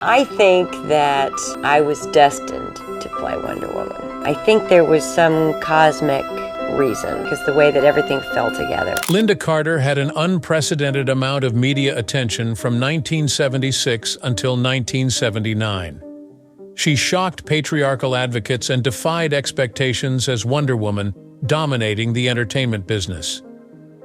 I think that I was destined to play Wonder Woman. I think there was some cosmic reason, because the way that everything fell together. Lynda Carter had an unprecedented amount of media attention from 1976 until 1979. She shocked patriarchal advocates and defied expectations as Wonder Woman, dominating the entertainment business.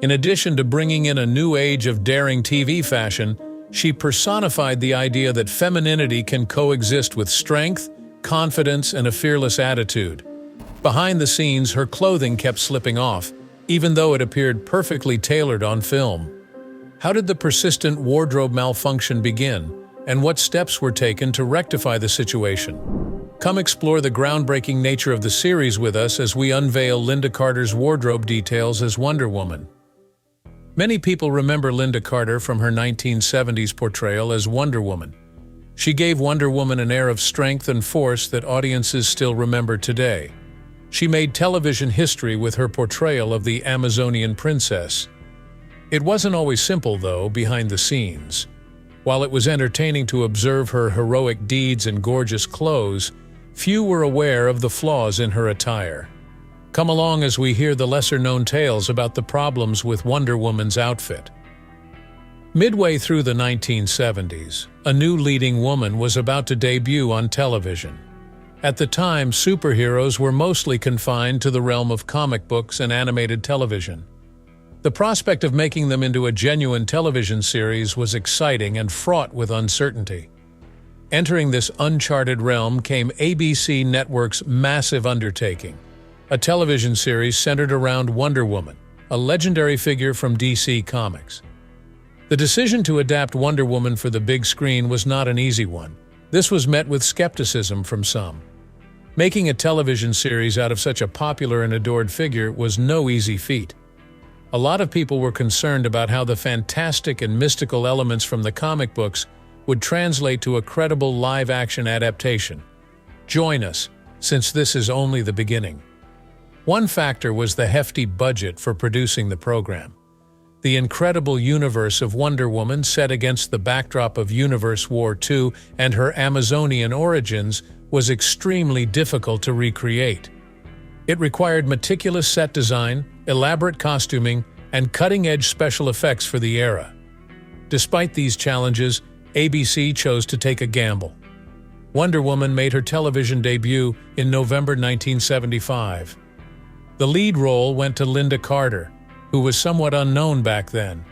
In addition to bringing in a new age of daring TV fashion, she personified the idea that femininity can coexist with strength, confidence, and a fearless attitude. Behind the scenes, her clothing kept slipping off, even though it appeared perfectly tailored on film. How did the persistent wardrobe malfunction begin, and what steps were taken to rectify the situation? Come explore the groundbreaking nature of the series with us as we unveil Lynda Carter's wardrobe details as Wonder Woman. Many people remember Lynda Carter from her 1970s portrayal as Wonder Woman. She gave Wonder Woman an air of strength and force that audiences still remember today. She made television history with her portrayal of the Amazonian princess. It wasn't always simple, though, behind the scenes. While it was entertaining to observe her heroic deeds and gorgeous clothes, few were aware of the flaws in her attire. Come along as we hear the lesser-known tales about the problems with Wonder Woman's outfit. Midway through the 1970s, a new leading woman was about to debut on television. At the time, superheroes were mostly confined to the realm of comic books and animated television. The prospect of making them into a genuine television series was exciting and fraught with uncertainty. Entering this uncharted realm came ABC Network's massive undertaking, a television series centered around Wonder Woman, a legendary figure from DC Comics. The decision to adapt Wonder Woman for the big screen was not an easy one. This was met with skepticism from some. Making a television series out of such a popular and adored figure was no easy feat. A lot of people were concerned about how the fantastic and mystical elements from the comic books would translate to a credible live-action adaptation. Join us, since this is only the beginning. One factor was the hefty budget for producing the program. The incredible universe of Wonder Woman set against the backdrop of Universe War II and her Amazonian origins was extremely difficult to recreate. It required meticulous set design, elaborate costuming, and cutting-edge special effects for the era. Despite these challenges, ABC chose to take a gamble. Wonder Woman made her television debut in November 1975. The lead role went to Lynda Carter, who was somewhat unknown back then.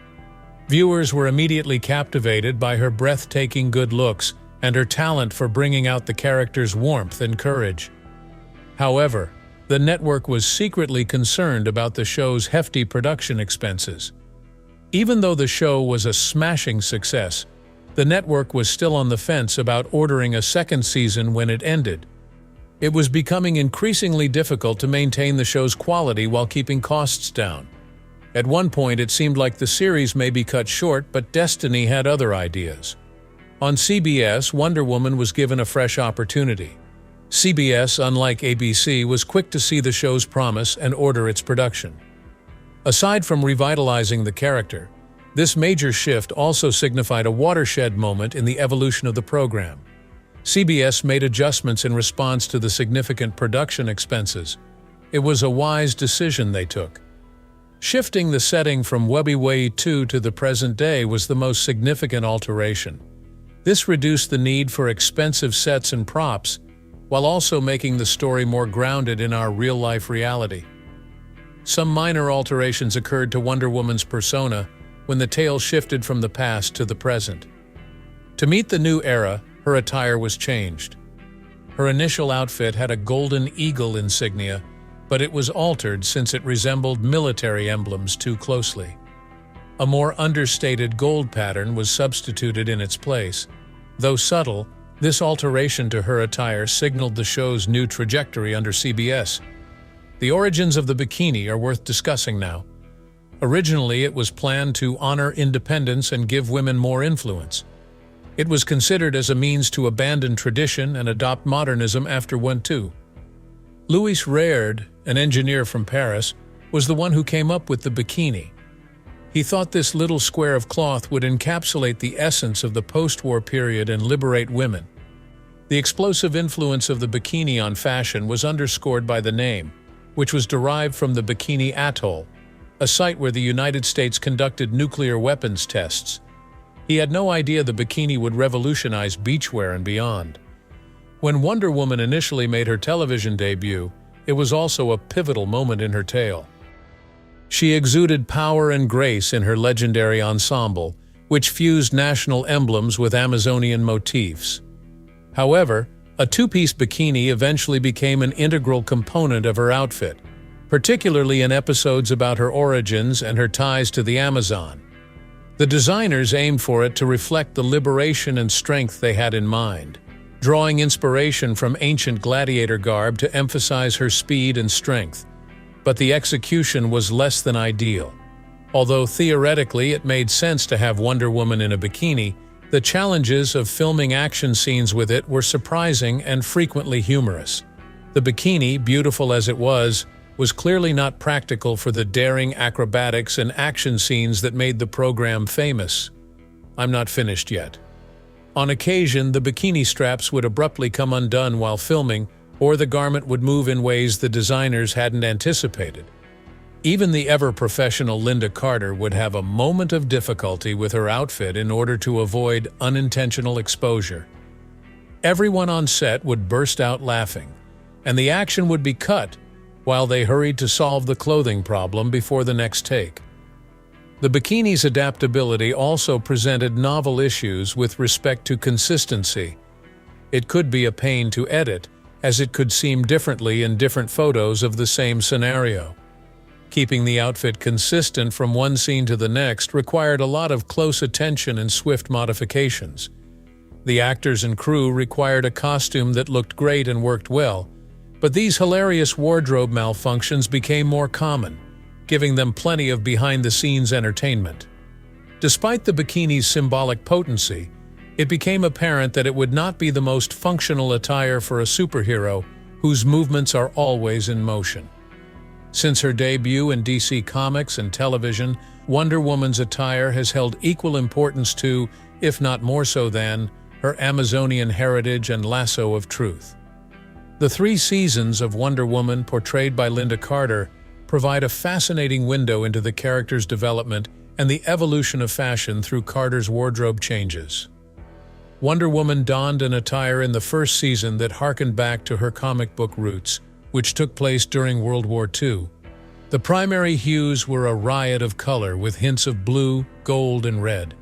Viewers were immediately captivated by her breathtaking good looks and her talent for bringing out the character's warmth and courage. However, the network was secretly concerned about the show's hefty production expenses. Even though the show was a smashing success, the network was still on the fence about ordering a second season when it ended. It was becoming increasingly difficult to maintain the show's quality while keeping costs down. At one point, it seemed like the series may be cut short, but Destiny had other ideas. On CBS, Wonder Woman was given a fresh opportunity. CBS, unlike ABC, was quick to see the show's promise and order its production. Aside from revitalizing the character, this major shift also signified a watershed moment in the evolution of the program. CBS made adjustments in response to the significant production expenses. It was a wise decision they took. Shifting the setting from Webby Way 2 to the present day was the most significant alteration. This reduced the need for expensive sets and props, while also making the story more grounded in our real-life reality. Some minor alterations occurred to Wonder Woman's persona when the tale shifted from the past to the present. To meet the new era, her attire was changed. Her initial outfit had a golden eagle insignia, but it was altered since it resembled military emblems too closely. A more understated gold pattern was substituted in its place. Though subtle, this alteration to her attire signaled the show's new trajectory under CBS. The origins of the bikini are worth discussing now. Originally, it was planned to honor independence and give women more influence. It was considered as a means to abandon tradition and adopt modernism after World War II. Louis Reard, an engineer from Paris, was the one who came up with the bikini. He thought this little square of cloth would encapsulate the essence of the post-war period and liberate women. The explosive influence of the bikini on fashion was underscored by the name, which was derived from the Bikini Atoll, a site where the United States conducted nuclear weapons tests. He had no idea the bikini would revolutionize beachwear and beyond. When Wonder Woman initially made her television debut, it was also a pivotal moment in her tale. She exuded power and grace in her legendary ensemble, which fused national emblems with Amazonian motifs. However, a two-piece bikini eventually became an integral component of her outfit, particularly in episodes about her origins and her ties to the Amazon. The designers aimed for it to reflect the liberation and strength they had in mind, drawing inspiration from ancient gladiator garb to emphasize her speed and strength. But the execution was less than ideal. Although theoretically it made sense to have Wonder Woman in a bikini, the challenges of filming action scenes with it were surprising and frequently humorous. The bikini, beautiful as it was clearly not practical for the daring acrobatics and action scenes that made the program famous. I'm not finished yet. On occasion, the bikini straps would abruptly come undone while filming, or the garment would move in ways the designers hadn't anticipated. Even the ever-professional Lynda Carter would have a moment of difficulty with her outfit in order to avoid unintentional exposure. Everyone on set would burst out laughing, and the action would be cut while they hurried to solve the clothing problem before the next take. The bikini's adaptability also presented novel issues with respect to consistency. It could be a pain to edit, as it could seem differently in different photos of the same scenario. Keeping the outfit consistent from one scene to the next required a lot of close attention and swift modifications. The actors and crew required a costume that looked great and worked well, but these hilarious wardrobe malfunctions became more common, giving them plenty of behind-the-scenes entertainment. Despite the bikini's symbolic potency, it became apparent that it would not be the most functional attire for a superhero whose movements are always in motion. Since her debut in DC Comics and television, Wonder Woman's attire has held equal importance to, if not more so than, her Amazonian heritage and lasso of truth. The 3 seasons of Wonder Woman portrayed by Lynda Carter provide a fascinating window into the character's development and the evolution of fashion through Carter's wardrobe changes. Wonder Woman donned an attire in the first season that harkened back to her comic book roots, which took place during World War II. The primary hues were a riot of color with hints of blue, gold, and red.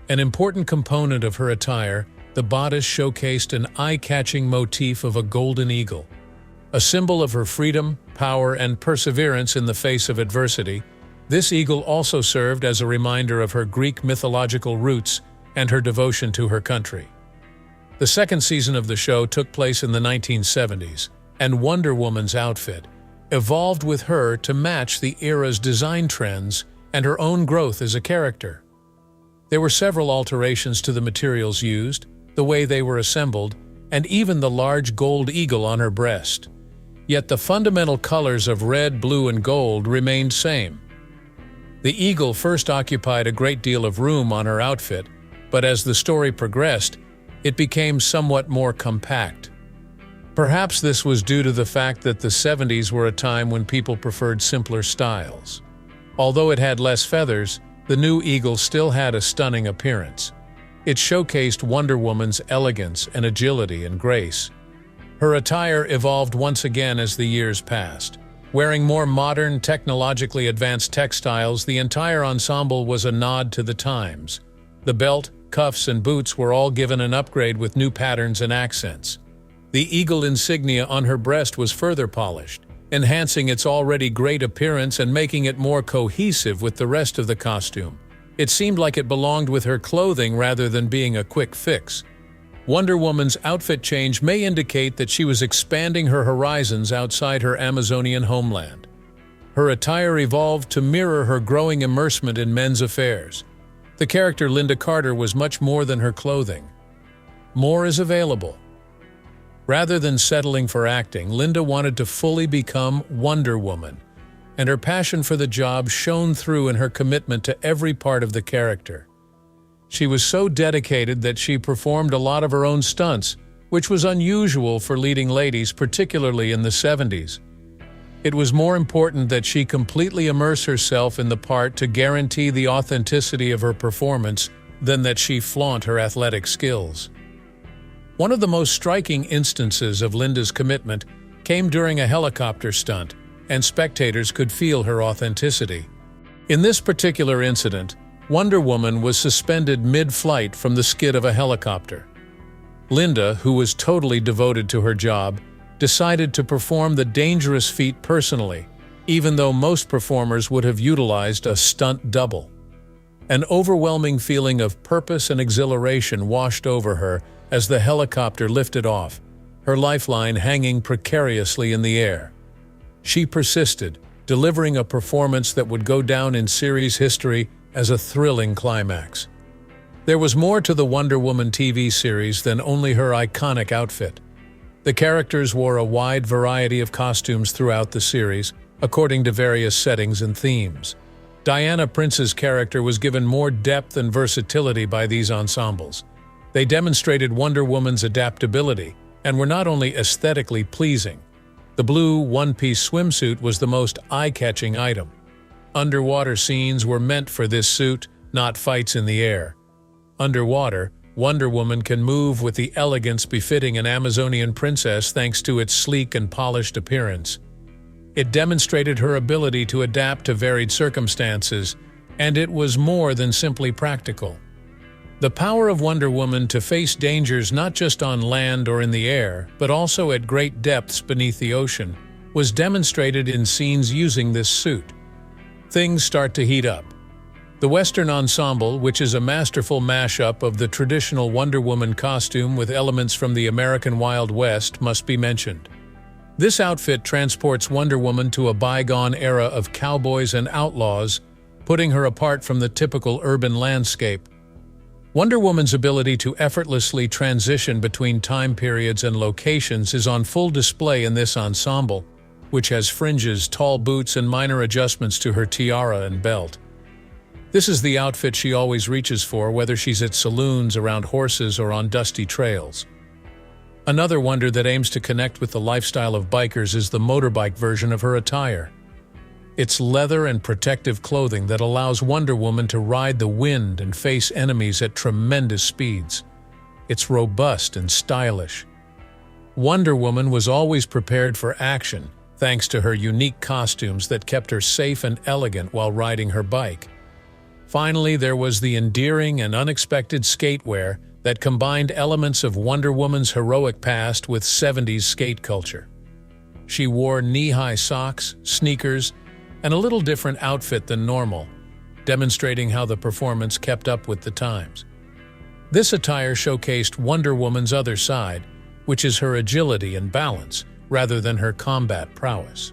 An important component of her attire, the bodice showcased an eye-catching motif of a golden eagle. A symbol of her freedom, power, and perseverance in the face of adversity, this eagle also served as a reminder of her Greek mythological roots and her devotion to her country. The second season of the show took place in the 1970s, and Wonder Woman's outfit evolved with her to match the era's design trends and her own growth as a character. There were several alterations to the materials used, the way they were assembled, and even the large gold eagle on her breast. Yet the fundamental colors of red, blue, and gold remained same. The eagle first occupied a great deal of room on her outfit, but as the story progressed, it became somewhat more compact. Perhaps this was due to the fact that the 70s were a time when people preferred simpler styles. Although it had less feathers, the new eagle still had a stunning appearance. It showcased Wonder Woman's elegance and agility and grace. Her attire evolved once again as the years passed. Wearing more modern, technologically advanced textiles, the entire ensemble was a nod to the times. The belt, cuffs, and boots were all given an upgrade with new patterns and accents. The eagle insignia on her breast was further polished, enhancing its already great appearance and making it more cohesive with the rest of the costume. It seemed like it belonged with her clothing rather than being a quick fix. Wonder Woman's outfit change may indicate that she was expanding her horizons outside her Amazonian homeland. Her attire evolved to mirror her growing immersement in men's affairs. The character Lynda Carter was much more than her clothing. More is available. Rather than settling for acting, Lynda wanted to fully become Wonder Woman, and her passion for the job shone through in her commitment to every part of the character. She was so dedicated that she performed a lot of her own stunts, which was unusual for leading ladies, particularly in the 70s. It was more important that she completely immerse herself in the part to guarantee the authenticity of her performance than that she flaunt her athletic skills. One of the most striking instances of Lynda's commitment came during a helicopter stunt, and spectators could feel her authenticity. In this particular incident, Wonder Woman was suspended mid-flight from the skid of a helicopter. Lynda, who was totally devoted to her job, decided to perform the dangerous feat personally, even though most performers would have utilized a stunt double. An overwhelming feeling of purpose and exhilaration washed over her as the helicopter lifted off, her lifeline hanging precariously in the air. She persisted, delivering a performance that would go down in series history as a thrilling climax. There was more to the Wonder Woman TV series than only her iconic outfit. The characters wore a wide variety of costumes throughout the series, according to various settings and themes. Diana Prince's character was given more depth and versatility by these ensembles. They demonstrated Wonder Woman's adaptability and were not only aesthetically pleasing. The blue one-piece swimsuit was the most eye-catching item. Underwater scenes were meant for this suit, not fights in the air. Underwater, Wonder Woman can move with the elegance befitting an Amazonian princess thanks to its sleek and polished appearance. It demonstrated her ability to adapt to varied circumstances, and it was more than simply practical. The power of Wonder Woman to face dangers not just on land or in the air, but also at great depths beneath the ocean, was demonstrated in scenes using this suit. Things start to heat up. The Western Ensemble, which is a masterful mashup of the traditional Wonder Woman costume with elements from the American Wild West, must be mentioned. This outfit transports Wonder Woman to a bygone era of cowboys and outlaws, putting her apart from the typical urban landscape. Wonder Woman's ability to effortlessly transition between time periods and locations is on full display in this ensemble, which has fringes, tall boots, and minor adjustments to her tiara and belt. This is the outfit she always reaches for, whether she's at saloons, around horses, or on dusty trails. Another wonder that aims to connect with the lifestyle of bikers is the motorbike version of her attire. It's leather and protective clothing that allows Wonder Woman to ride the wind and face enemies at tremendous speeds. It's robust and stylish. Wonder Woman was always prepared for action, thanks to her unique costumes that kept her safe and elegant while riding her bike. Finally, there was the endearing and unexpected skatewear that combined elements of Wonder Woman's heroic past with 70s skate culture. She wore knee-high socks, sneakers, and a little different outfit than normal, demonstrating how the performance kept up with the times. This attire showcased Wonder Woman's other side, which is her agility and balance, rather than her combat prowess.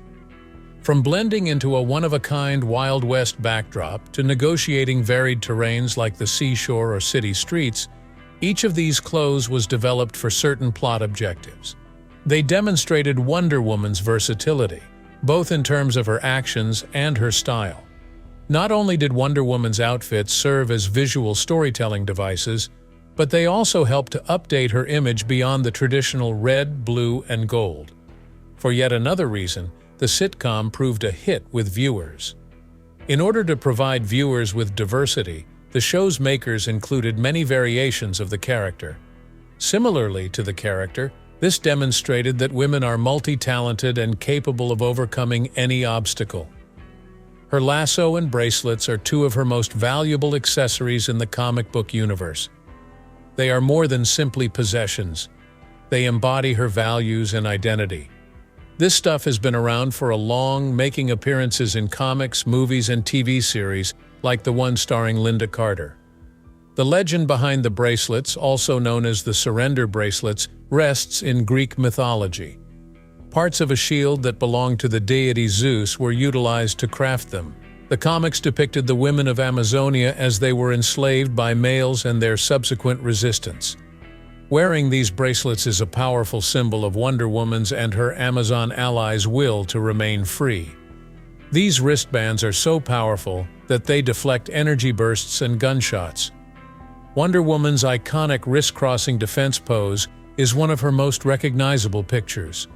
From blending into a one-of-a-kind Wild West backdrop to negotiating varied terrains like the seashore or city streets, each of these clothes was developed for certain plot objectives. They demonstrated Wonder Woman's versatility, both in terms of her actions and her style. Not only did Wonder Woman's outfits serve as visual storytelling devices, but they also helped to update her image beyond the traditional red, blue, and gold. For yet another reason, the sitcom proved a hit with viewers. In order to provide viewers with diversity, the show's makers included many variations of the character. Similarly to the character, this demonstrated that women are multi-talented and capable of overcoming any obstacle. Her lasso and bracelets are two of her most valuable accessories in the comic book universe. They are more than simply possessions. They embody her values and identity. This stuff has been around for a long, making appearances in comics, movies, and TV series, like the one starring Lynda Carter. The legend behind the bracelets, also known as the surrender bracelets, rests in Greek mythology. Parts of a shield that belonged to the deity Zeus were utilized to craft them. The comics depicted the women of Amazonia as they were enslaved by males and their subsequent resistance. Wearing these bracelets is a powerful symbol of Wonder Woman's and her Amazon allies' will to remain free. These wristbands are so powerful that they deflect energy bursts and gunshots. Wonder Woman's iconic wrist-crossing defense pose is one of her most recognizable pictures.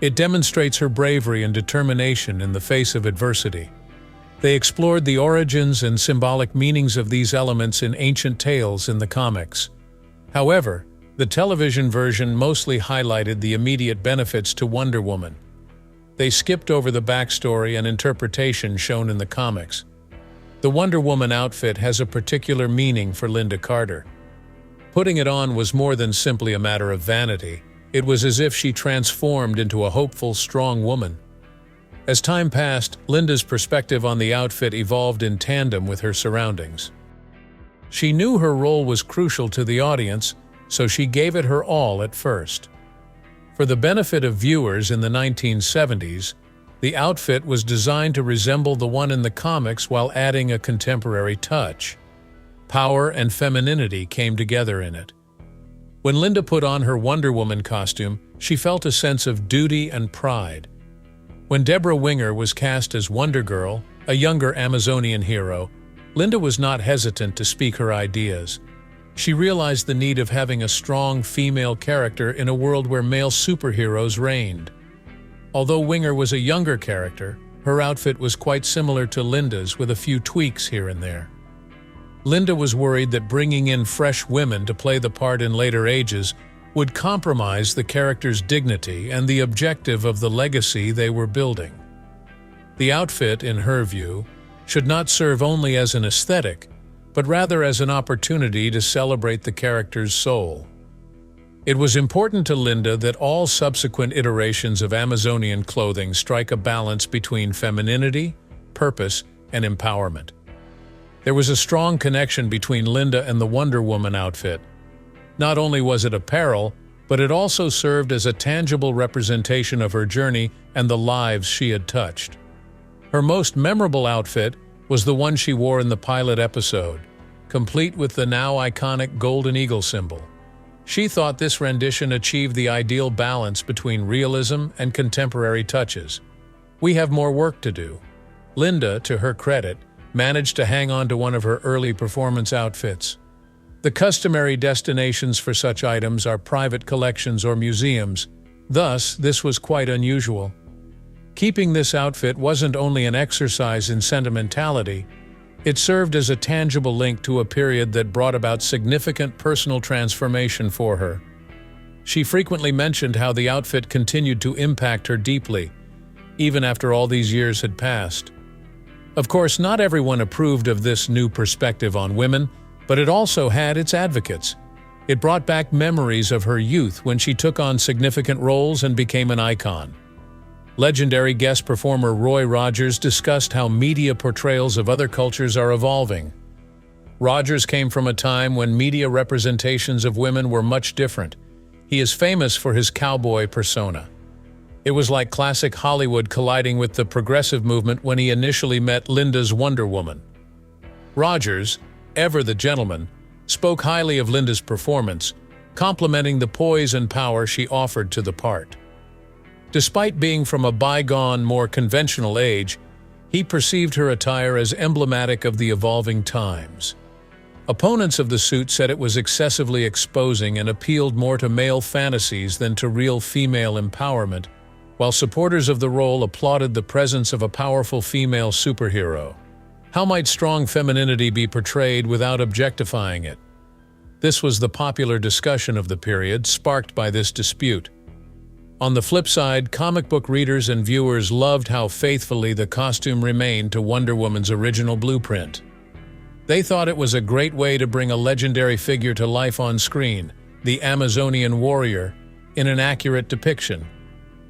It demonstrates her bravery and determination in the face of adversity. They explored the origins and symbolic meanings of these elements in ancient tales in the comics. However, the television version mostly highlighted the immediate benefits to Wonder Woman. They skipped over the backstory and interpretation shown in the comics. The Wonder Woman outfit has a particular meaning for Lynda Carter. Putting it on was more than simply a matter of vanity. It was as if she transformed into a hopeful, strong woman. As time passed, Lynda's perspective on the outfit evolved in tandem with her surroundings. She knew her role was crucial to the audience, so she gave it her all at first. For the benefit of viewers in the 1970s, the outfit was designed to resemble the one in the comics while adding a contemporary touch. Power and femininity came together in it. When Lynda put on her Wonder Woman costume, she felt a sense of duty and pride. When Deborah Winger was cast as Wonder Girl, a younger Amazonian hero, Lynda was not hesitant to speak her ideas. She realized the need of having a strong female character in a world where male superheroes reigned. Although Winger was a younger character, her outfit was quite similar to Lynda's with a few tweaks here and there. Lynda was worried that bringing in fresh women to play the part in later ages would compromise the character's dignity and the objective of the legacy they were building. The outfit, in her view, should not serve only as an aesthetic, but rather as an opportunity to celebrate the character's soul. It was important to Lynda that all subsequent iterations of Amazonian clothing strike a balance between femininity, purpose, and empowerment. There was a strong connection between Lynda and the Wonder Woman outfit. Not only was it apparel, but it also served as a tangible representation of her journey and the lives she had touched. Her most memorable outfit was the one she wore in the pilot episode, complete with the now iconic golden eagle symbol. She thought this rendition achieved the ideal balance between realism and contemporary touches. We have more work to do. Lynda, to her credit, managed to hang on to one of her early performance outfits. The customary destinations for such items are private collections or museums. Thus, this was quite unusual. Keeping this outfit wasn't only an exercise in sentimentality, it served as a tangible link to a period that brought about significant personal transformation for her. She frequently mentioned how the outfit continued to impact her deeply, even after all these years had passed. Of course, not everyone approved of this new perspective on women, but it also had its advocates. It brought back memories of her youth when she took on significant roles and became an icon. Legendary guest performer Roy Rogers discussed how media portrayals of other cultures are evolving. Rogers came from a time when media representations of women were much different. He is famous for his cowboy persona. It was like classic Hollywood colliding with the progressive movement when he initially met Lynda's Wonder Woman. Rogers, ever the gentleman, spoke highly of Lynda's performance, complimenting the poise and power she offered to the part. Despite being from a bygone, more conventional age, he perceived her attire as emblematic of the evolving times. Opponents of the suit said it was excessively exposing and appealed more to male fantasies than to real female empowerment, while supporters of the role applauded the presence of a powerful female superhero. How might strong femininity be portrayed without objectifying it? This was the popular discussion of the period, sparked by this dispute. On the flip side, comic book readers and viewers loved how faithfully the costume remained to Wonder Woman's original blueprint. They thought it was a great way to bring a legendary figure to life on screen, the Amazonian warrior, in an accurate depiction.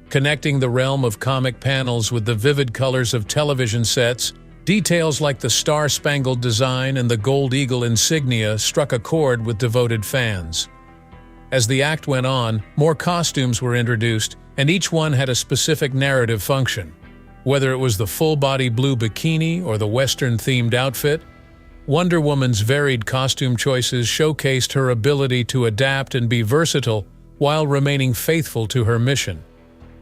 Connecting the realm of comic panels with the vivid colors of television sets, details like the star-spangled design and the gold eagle insignia struck a chord with devoted fans. As the act went on, more costumes were introduced, and each one had a specific narrative function. Whether it was the full-body blue bikini or the Western-themed outfit, Wonder Woman's varied costume choices showcased her ability to adapt and be versatile while remaining faithful to her mission.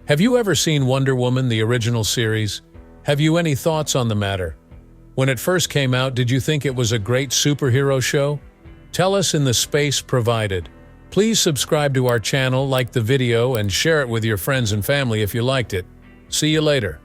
Have you ever seen Wonder Woman, the original series? Have you any thoughts on the matter? When it first came out, did you think it was a great superhero show? Tell us in the space provided. Please subscribe to our channel, like the video, and share it with your friends and family if you liked it. See you later.